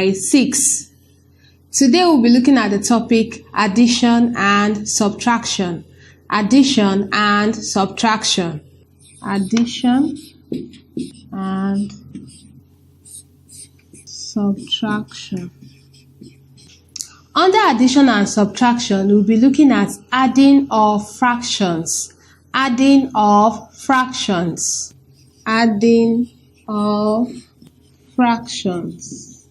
6. Today we'll be looking at the topic addition and subtraction. Addition and subtraction. Addition and subtraction. Under addition and subtraction, we'll be looking at adding of fractions. Adding of fractions. Adding of fractions.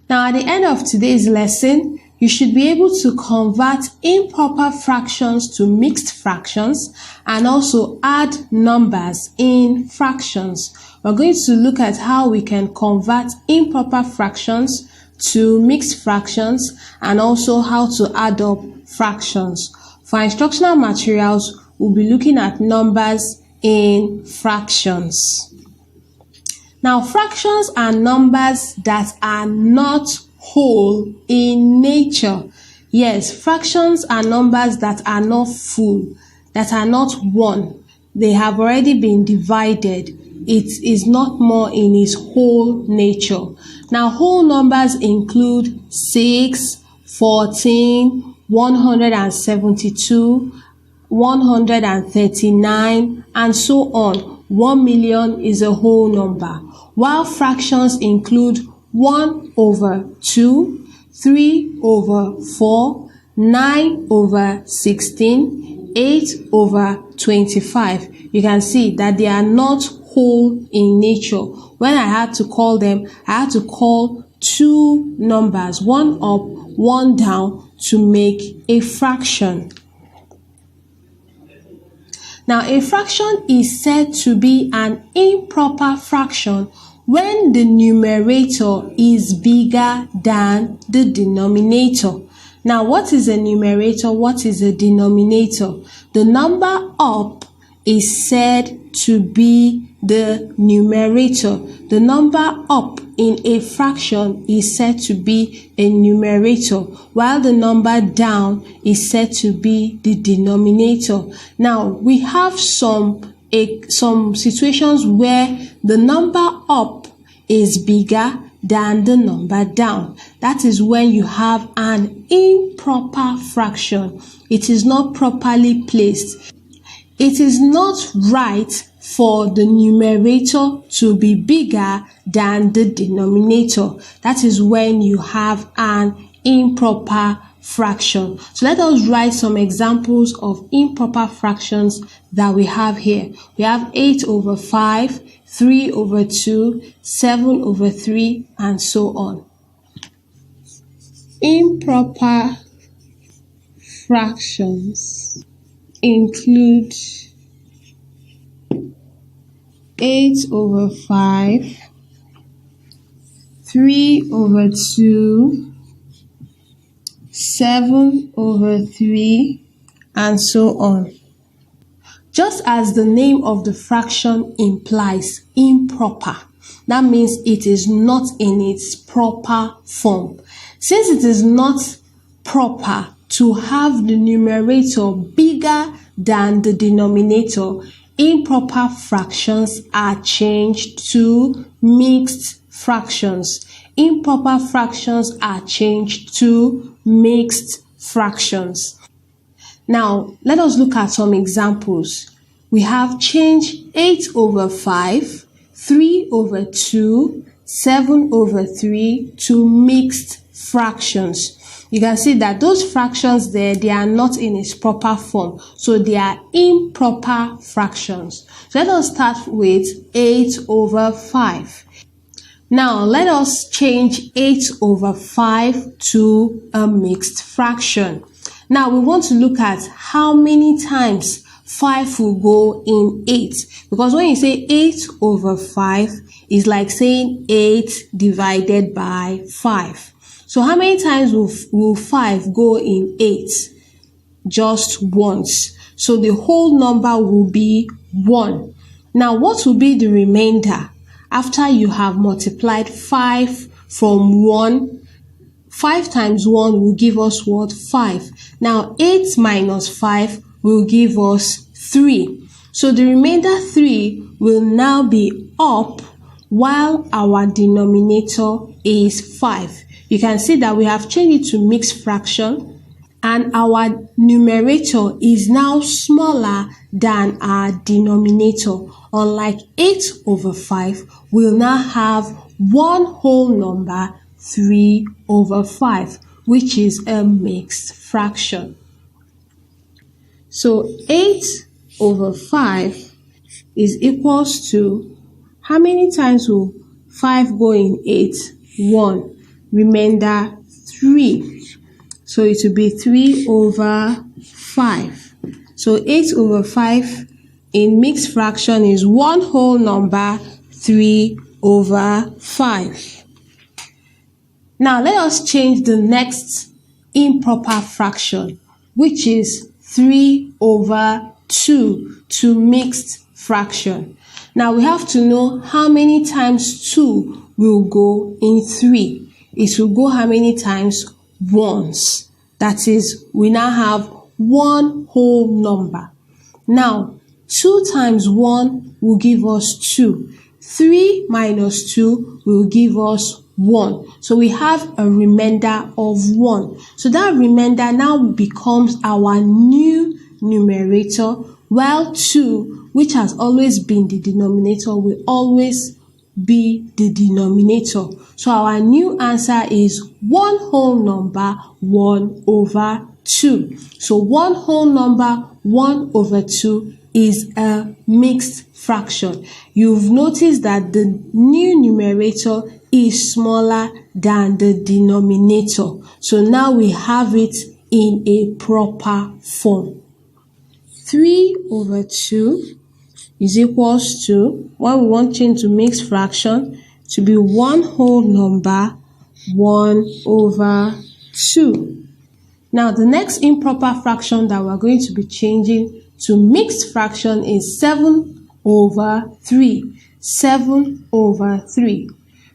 Now, at the end of today's lesson, you should be able to convert improper fractions to mixed fractions and also add numbers in fractions. We're going to look at how we can convert improper fractions to mixed fractions and also how to add up fractions. For instructional materials, we'll be looking at numbers in fractions. Now, fractions are numbers that are not whole in nature. Yes, fractions are numbers that are not full, that are not one. They have already been divided. It is not more in its whole nature. Now, whole numbers include 6, 14, 172, 139, and so on. 1 million is a whole number, while fractions include 1 over 2, 3 over 4, 9 over 16, 8 over 25. You can see that they are not whole in nature. When I had to call them, I had to call two numbers, one up, one down, to make a fraction. Now, a fraction is said to be an improper fraction when the numerator is bigger than the denominator. Now, what is a numerator? What is a denominator? The number up is said to be the numerator. The number up in a fraction is said to be a numerator, while the number down is said to be the denominator. Now, we have some situations where the number up is bigger than the number down. That is when you have an improper fraction. It is not properly placed. It is not right for the numerator to be bigger than the denominator. That is when you have an improper fraction. So let us write some examples of improper fractions that we have here. We have 8 over 5, 3 over 2, 7 over 3, and so on. Improper fractions include 8 over 5, 3 over 2, 7 over 3, and so on. Just as the name of the fraction implies, improper, that means it is not in its proper form. Since it is not proper to have the numerator bigger than the denominator, improper fractions are changed to mixed fractions. Improper fractions are changed to mixed fractions. Now, let us look at some examples. We have changed 8 over 5, 3 over 2, 7 over 3 to mixed fractions. You can see that those fractions there, they are not in its proper form. So they are improper fractions. So let us start with 8 over 5. Now, let us change 8 over 5 to a mixed fraction. Now, we want to look at how many times 5 will go in 8. Because when you say 8 over 5, it's like saying 8 divided by 5. So how many times will 5 go in 8? Just once. So the whole number will be 1. Now, what will be the remainder after you have multiplied 5 from 1? 5 times 1 will give us what? 5. Now, 8 minus 5 will give us 3. So the remainder 3 will now be up while our denominator is 5. You can see that we have changed it to mixed fraction, and our numerator is now smaller than our denominator. Unlike 8 over 5, we'll now have one whole number, 3 over 5, which is a mixed fraction. So 8 over 5 is equals to, how many times will 5 go in 8? 1. Remainder 3. So it will be 3 over 5. So 8 over 5 in mixed fraction is one whole number, 3 over 5. Now let us change the next improper fraction, which is 3 over 2, to mixed fraction. Now we have to know how many times 2 will go in 3. It will go how many times? Once. That is, we now have one whole number. Now 2 times 1 will give us 2. 3 minus 2 will give us 1. So we have a remainder of 1. So that remainder now becomes our new numerator, while 2, which has always been the denominator, will always be the denominator. So our new answer is one whole number, 1 over 2. So one whole number, 1 over 2 is a mixed fraction. You've noticed that the new numerator is smaller than the denominator. So now we have it in a proper form. 3 over 2 is equals to, when we want to change to mixed fraction, to be one whole number, 1 over 2. Now the next improper fraction that we're going to be changing to mixed fraction is 7 over 3. 7 over 3.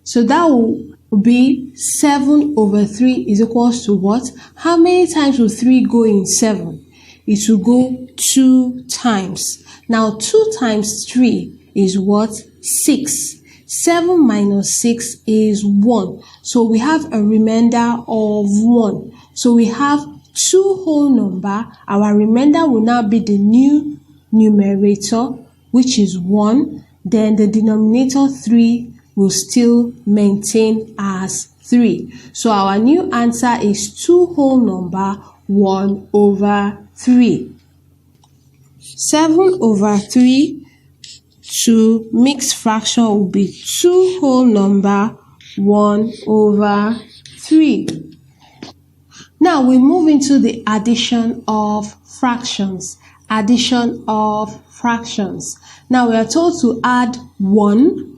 So that will be 7 over 3 is equals to what? How many times will 3 go in 7? It will go 2 times. Now 2 times 3 is what? 6. 7 minus 6 is 1. So we have a remainder of 1. So we have 2 whole number. Our remainder will now be the new numerator, which is 1. Then the denominator 3 will still maintain as 3. So our new answer is 2 whole number, 1 over 3. 7 over 3 to mixed fraction will be 2 whole number, 1 over 3. Now we move into the addition of fractions. Addition of fractions. Now we are told to add 1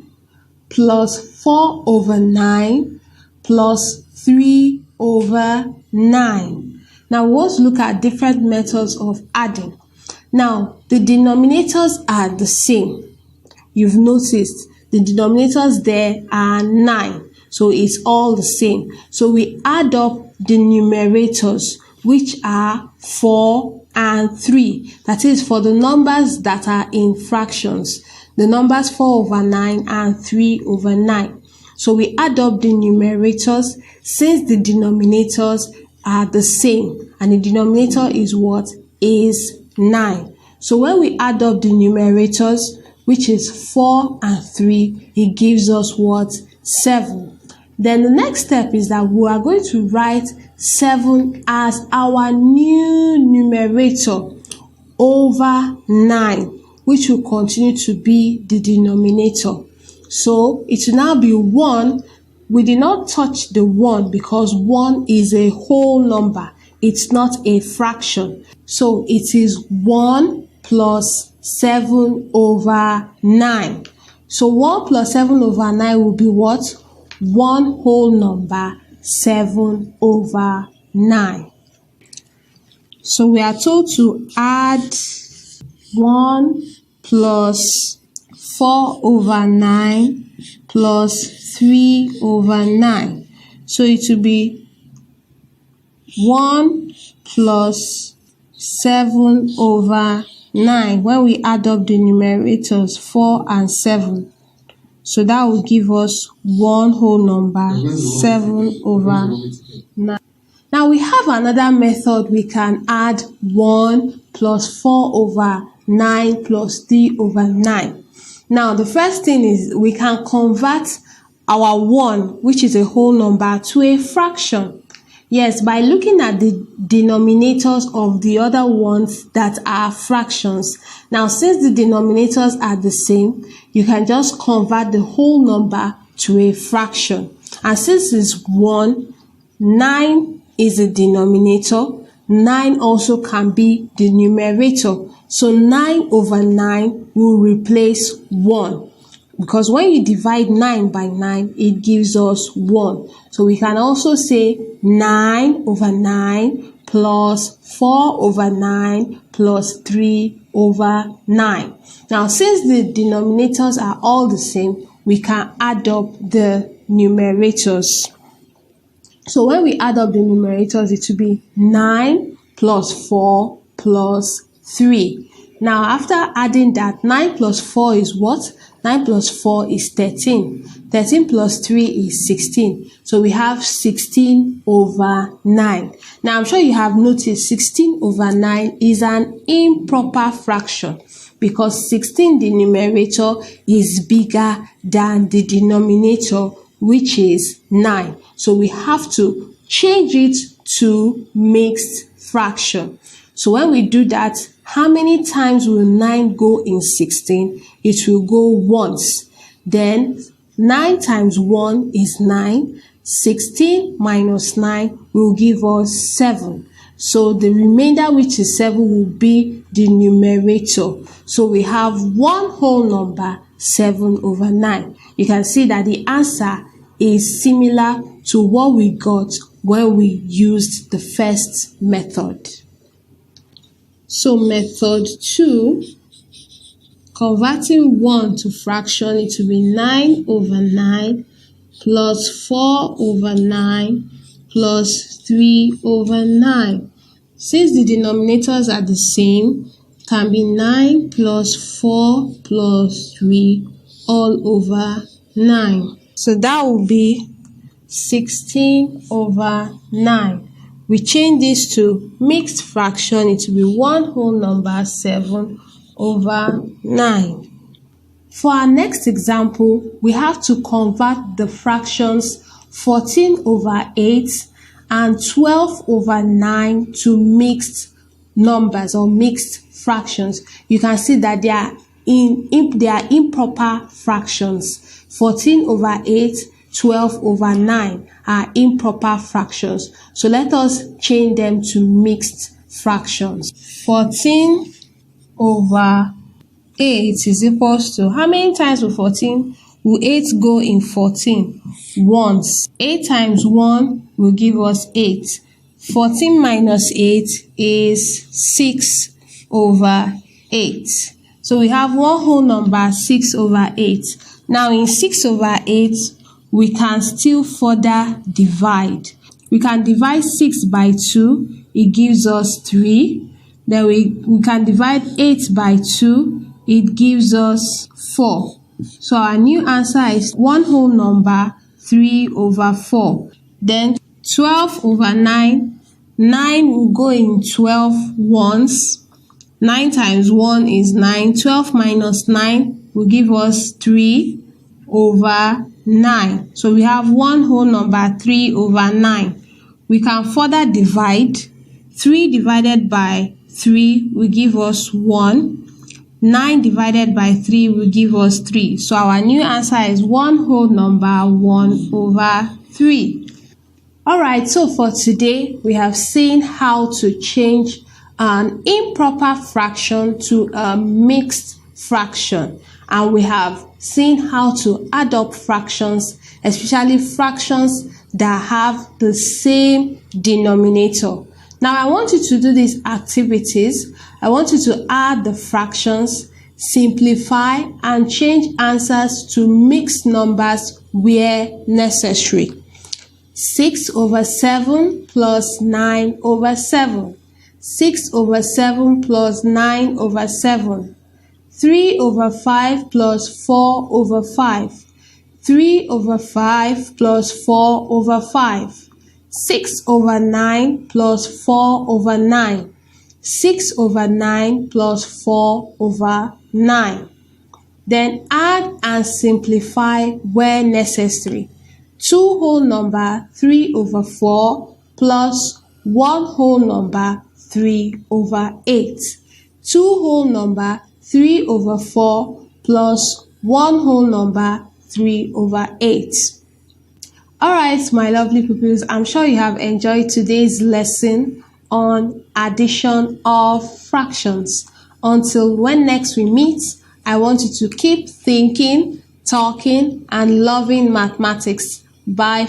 plus 4 over 9 plus 3 over 9. Now we want to look at different methods of adding. Now the denominators are the same. You've noticed the denominators there are 9. So it's all the same. So we add up the numerators, which are 4 and 3. That is for the numbers that are in fractions. The numbers 4 over 9 and 3 over 9. So we add up the numerators since the denominators are the same. And the denominator is what? Is 9. So when we add up the numerators, which is 4 and 3, it gives us what? 7. Then the next step is that we are going to write 7 as our new numerator over 9, which will continue to be the denominator. So it will now be 1. We did not touch the 1 because 1 is a whole number. It's not a fraction. So it is 1 plus 7 over 9. So 1 plus 7 over 9 will be what? 1 whole number, 7 over 9. So we are told to add 1 plus 4 over 9 plus 3 over 9. So it will be 1 plus 7 over 9. When we add up the numerators 4 and 7. So that will give us one whole number, 7 over 9. Now we have another method. We can add 1 plus 4 over 9 plus 3 over 9. Now the first thing is we can convert our 1, which is a whole number, to a fraction. Yes, by looking at the denominators of the other ones that are fractions. Now, since the denominators are the same, you can just convert the whole number to a fraction. And since it's 1, 9 is the denominator. 9 also can be the numerator. So 9 over 9 will replace 1. Because when you divide 9 by 9, it gives us 1. So we can also say 9 over 9 plus 4 over 9 plus 3 over 9. Now, since the denominators are all the same, we can add up the numerators. So when we add up the numerators, it will be 9 plus 4 plus 3. Now, after adding that, 9 plus 4 is what? 9 plus 4 is 13. 13 plus 3 is 16. So we have 16 over 9. Now, I'm sure you have noticed 16 over 9 is an improper fraction because 16, the numerator, is bigger than the denominator, which is 9. So we have to change it to mixed fraction. So when we do that, how many times will 9 go in 16? It will go once. Then 9 times 1 is 9. 16 minus 9 will give us 7. So the remainder, which is 7, will be the numerator. So we have one whole number, 7 over 9. You can see that the answer is similar to what we got when we used the first method. So method 2, converting 1 to fraction, it will be 9 over 9 plus 4 over 9 plus 3 over 9. Since the denominators are the same, can be 9 plus 4 plus 3 all over 9. So that will be 16 over 9. We change this to mixed fraction. It will be one whole number, 7 over 9. For our next example, we have to convert the fractions 14 over 8 and 12 over 9 to mixed numbers or mixed fractions. You can see that they are improper fractions. 14 over 8, 12 over 9 are improper fractions. So let us change them to mixed fractions. 14 over 8 is equals to, how many times will 14? Will 8 go in 14? Once. 8 times 1 will give us 8. 14 minus 8 is 6 over 8. So we have one whole number, 6 over 8. Now in 6 over 8, we can still further divide. We can divide 6 by 2. It gives us 3. Then we can divide 8 by 2. It gives us 4. So our new answer is one whole number, 3 over 4. Then 12 over 9. 9 will go in 12 once. 9 times 1 is 9. 12 minus 9 will give us 3 over 9. So we have one whole number, 3 over 9. We can further divide. 3 divided by 3 will give us 1. 9 divided by 3 will give us 3. So our new answer is one whole number, 1 over 3. Alright, so for today, we have seen how to change an improper fraction to a mixed fraction. And we have seen how to add up fractions, especially fractions that have the same denominator. Now, I want you to do these activities. I want you to add the fractions, simplify, and change answers to mixed numbers where necessary. 6 over 7 plus 9 over 7. 6 over 7 plus 9 over 7. 3 over 5 plus 4 over 5. 3 over 5 plus 4 over 5. 6 over 9 plus 4 over 9. 6 over 9 plus 4 over 9. Then add and simplify where necessary. 2 whole number 3 over 4 plus 1 whole number 3 over 8. 2 whole number 3 over 4 plus 1 whole number 3 over 8. Alright, my lovely pupils, I'm sure you have enjoyed today's lesson on addition of fractions. Until when next we meet, I want you to keep thinking, talking, and loving mathematics. Bye.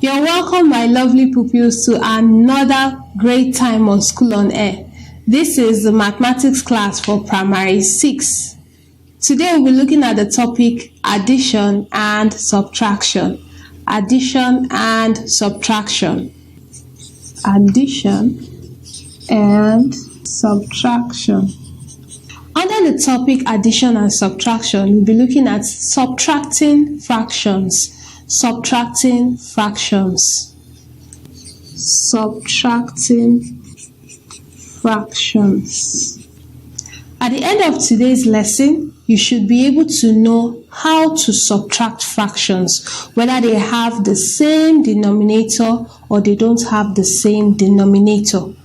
You're welcome, my lovely pupils, to another great time on School on Air. This is the mathematics class for primary 6. Today we'll be looking at the topic addition and subtraction. Addition and subtraction. Addition and subtraction. Under the topic addition and subtraction, we'll be looking at subtracting fractions. Subtracting fractions. Subtracting fractions. At the end of today's lesson, you should be able to know how to subtract fractions, whether they have the same denominator or they don't have the same denominator.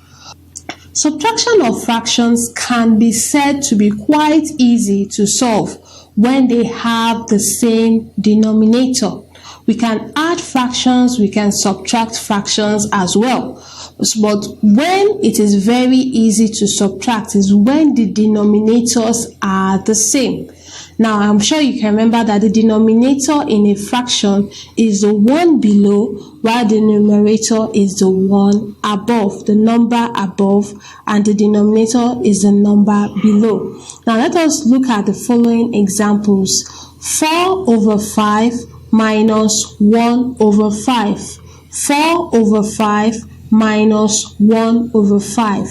Subtraction of fractions can be said to be quite easy to solve when they have the same denominator. We can add fractions, we can subtract fractions as well. But when it is very easy to subtract is when the denominators are the same. Now, I'm sure you can remember that the denominator in a fraction is the one below, while the numerator is the one above, the number above, and the denominator is the number below. Now, let us look at the following examples. 4 over 5 minus 1 over 5. 4 over 5 minus 1 over 5.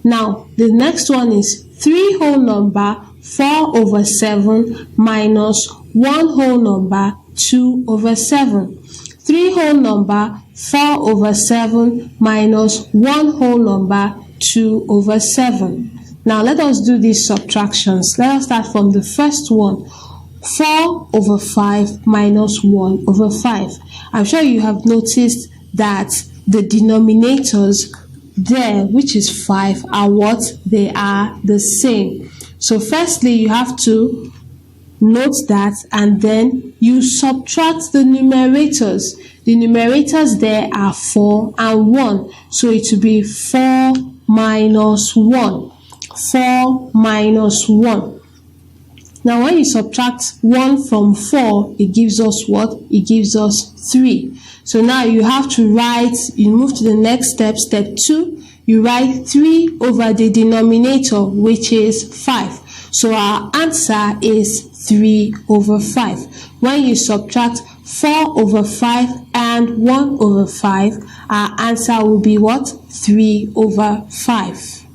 Now, the next one is 3 whole number 4 over 7 minus 1 whole number 2 over 7. 3 whole number 4 over 7 minus 1 whole number 2 over 7. Now, let us do these subtractions. Let us start from the first one. 4 over 5 minus 1 over 5. I'm sure you have noticed that the denominators there, which is 5, are what? They are the same. So firstly, you have to note that, and then you subtract the numerators. The numerators there are 4 and 1. So it will be 4 minus 1. 4 minus 1. Now, when you subtract 1 from 4, it gives us what? It gives us 3. So now you have to write, you move to the next step, step 2, you write 3 over the denominator, which is 5. So our answer is 3 over 5. When you subtract 4 over 5 and 1 over 5, our answer will be what? 3 over 5.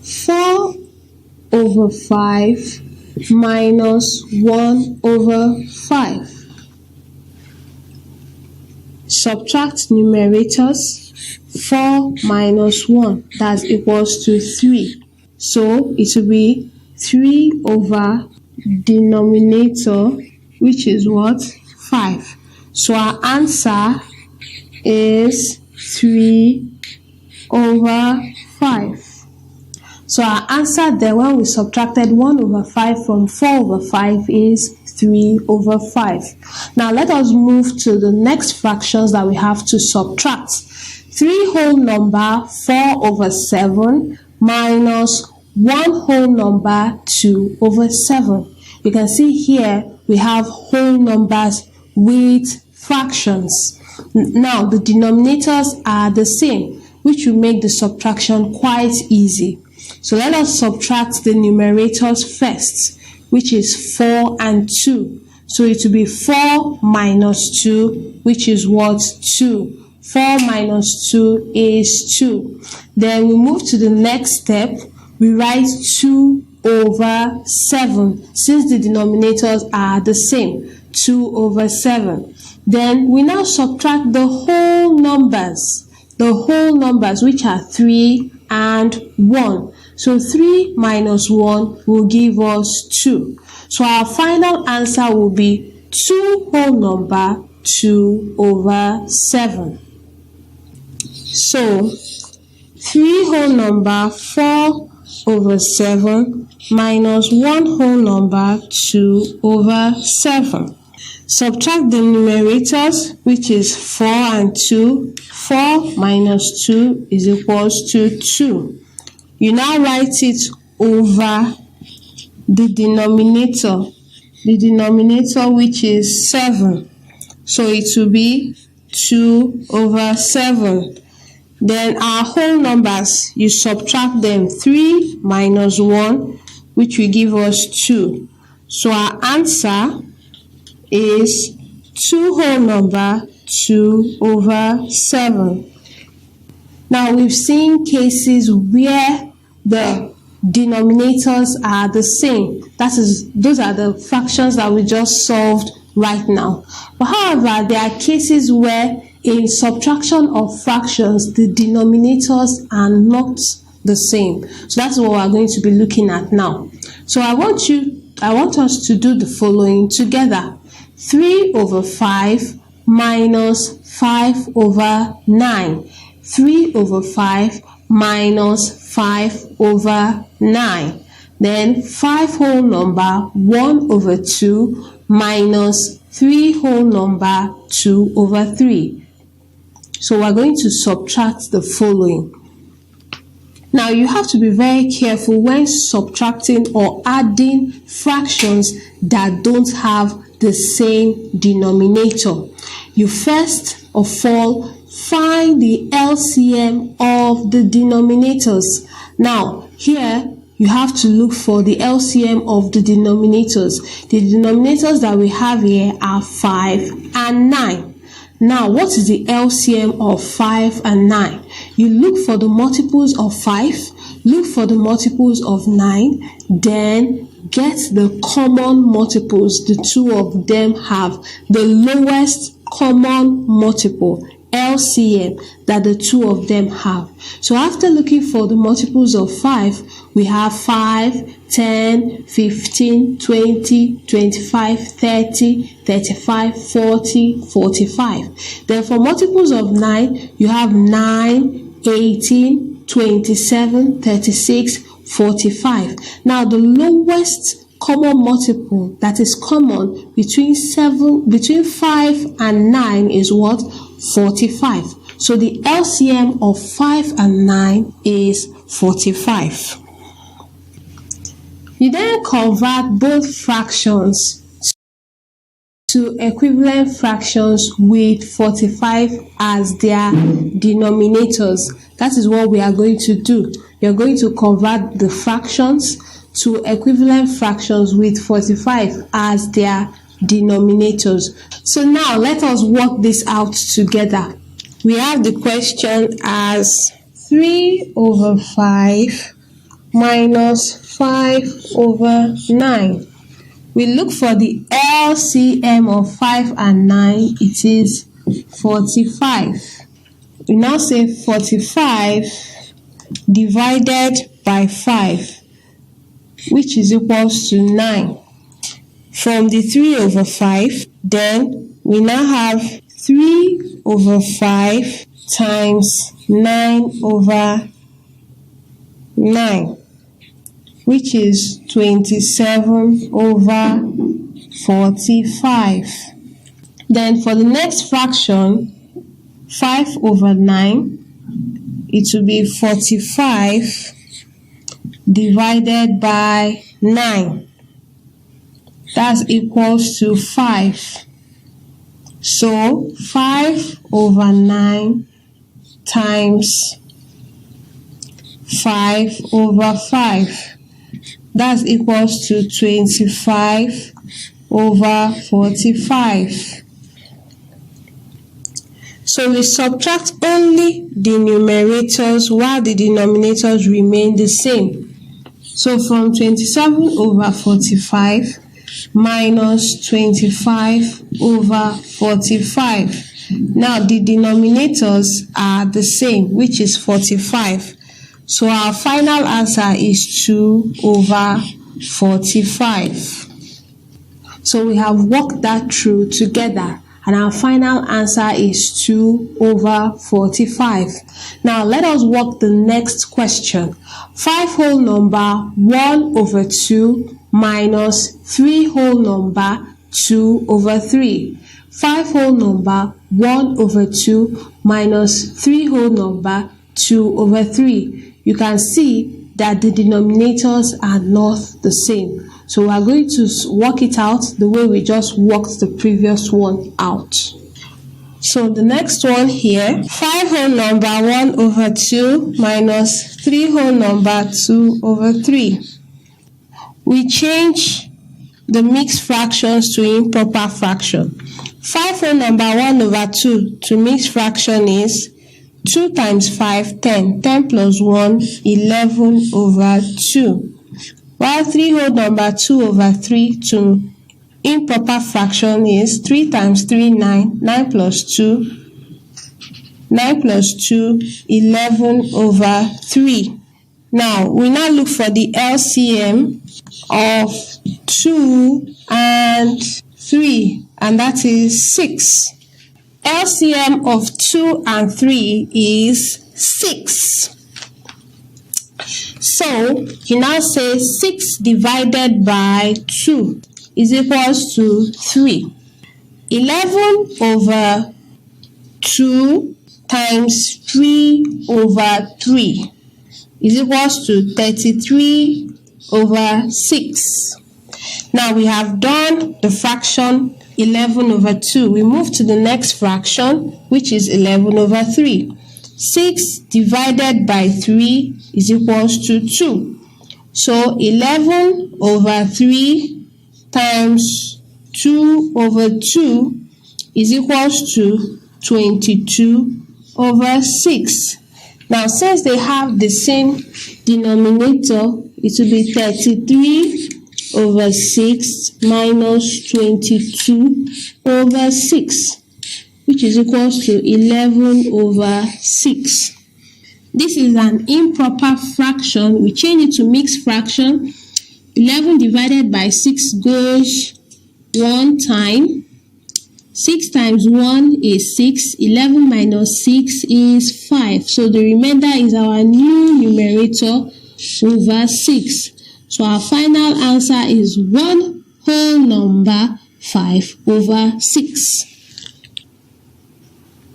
4 over 5 minus 1 over 5. Subtract numerators. 4 minus 1, that's equals to 3. So it will be 3 over denominator, which is what? 5. So our answer is 3 over 5. So our answer there, when we subtracted 1 over 5 from 4 over 5, is 3 over 5. Now let us move to the next fractions that we have to subtract. 3 whole number 4 over 7 minus 1 whole number 2 over 7. You can see here we have whole numbers with fractions. Now the denominators are the same, which will make the subtraction quite easy. So let us subtract the numerators first, which is 4 and 2. So it will be 4 minus 2, which is what? 2. 4 minus 2 is 2. Then we move to the next step. We write 2 over 7, since the denominators are the same. 2 over 7. Then we now subtract the whole numbers. The whole numbers, which are 3 and 1. So 3 minus 1 will give us 2. So our final answer will be 2 whole number 2 over 7. So 3 whole number 4 over 7 minus 1 whole number 2 over 7. Subtract the numerators, which is 4 and 2. 4 minus 2 is equals to 2. You now write it over the denominator. The denominator, which is 7. So it will be 2 over 7. Then our whole numbers, you subtract them. 3 minus 1, which will give us 2. So our answer is 2 whole number 2 over 7. Now we've seen cases where the denominators are the same. That is, those are the fractions that we just solved right now. But however, there are cases where in subtraction of fractions, the denominators are not the same. So that's what we're going to be looking at now. So I want us to do the following together. 3 over 5 minus 5 over 9. 3 over 5 minus 5 over 9. Then 5 whole number 1 over 2 minus 3 whole number 2 over 3. So we're going to subtract the following. Now you have to be very careful when subtracting or adding fractions that don't have the same denominator. You first of all find the LCM of the denominators. Now here you have to look for the LCM of the denominators. The denominators that we have here are 5 and 9. Now, what is the LCM of 5 and 9? You look for the multiples of 5, look for the multiples of 9, then get the common multiples the two of them have. The lowest common multiple, LCM, that the two of them have. So after looking for the multiples of 5, we have 5, 10, 15, 20, 25, 30, 35, 40, 45. Then for multiples of 9, you have 9, 18, 27, 36, 45. Now the lowest common multiple that is common between 5 and 9 is what? 45. So the LCM of 5 and 9 is 45. You then convert both fractions to equivalent fractions with 45 as their denominators. That is what we are going to do. We are going to convert the fractions to equivalent fractions with 45 as their denominators. So now let us work this out together. We have the question as 3 over 5 minus 5 over 9. We look for the LCM of 5 and 9. It is 45. We now say 45 divided by 5, which is equals to 9. From the 3 over 5, then we now have 3 over 5 times 9 over 9, which is 27 over 45. Then for the next fraction, 5 over 9, it will be 45 divided by 9. That's equals to 5. So 5 over 9 times 5 over 5. That's equals to 25 over 45. So we subtract only the numerators while the denominators remain the same. So from 27 over 45 minus 25 over 45. Now the denominators are the same, which is 45. So our final answer is 2 over 45. So we have worked that through together, and our final answer is 2 over 45. Now let us work the next question. 5 whole number 1 over 2 minus 3 whole number 2 over 3. 5 whole number 1 over 2 minus 3 whole number 2 over 3. You can see that the denominators are not the same. So we are going to work it out the way we just worked the previous one out. So the next one here, 5 whole number 1 over 2 minus 3 whole number 2 over 3. We change the mixed fractions to improper fraction. 5 whole number 1 over 2 to mixed fraction is 2 times 5, 10. 10 plus 1, 11 over 2. While 3 whole number 2 over 3 to improper fraction is 3 times 3, 9. 9 plus 2, 9 plus 2, 11 over 3. Now, we now look for the LCM of 2 and 3, and that is 6. LCM of 2 and 3 is 6. So, you now say 6 divided by 2 is equals to 3. 11 over 2 times 3 over 3 is equals to 33 over 6. Now we have done the fraction 11 over 2. We move to the next fraction, which is 11 over 3. 6 divided by 3 is equals to 2. So 11 over 3 times 2 over 2 is equals to 22 over 6. Now since they have the same denominator, it will be 33 over 6 minus 22 over 6, which is equals to 11 over 6. This is an improper fraction. We change it to mixed fraction. 11 divided by 6 goes 1 time. 6 times 1 is 6. 11 minus 6 is 5. So the remainder is our new numerator over 6. So our final answer is 1 whole number 5 over 6.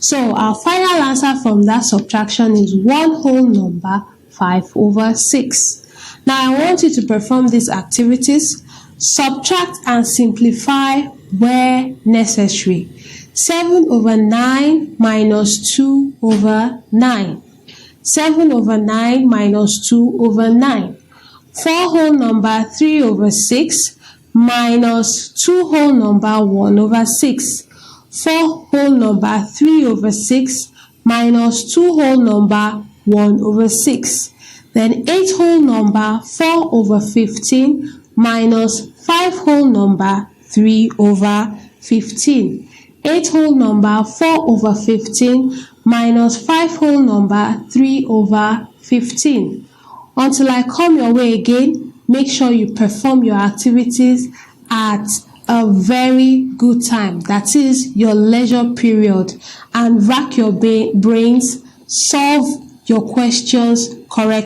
So our final answer from that subtraction is 1 whole number 5 over 6. Now I want you to perform these activities. Subtract and simplify where necessary. 7 over 9 minus 2 over 9. 7 over 9 minus 2 over 9. 4 whole number 3 over 6 minus 2 whole number 1 over 6. 4 whole number 3 over 6 minus 2 whole number 1 over 6. Then 8 whole number 4 over 15 minus 5 whole number 3 over 15. 8 whole number 4 over 15 minus 5 whole number 3 over 15. Until I come your way again, make sure you perform your activities at a very good time. That is your leisure period, and rack your brains, solve your questions correctly.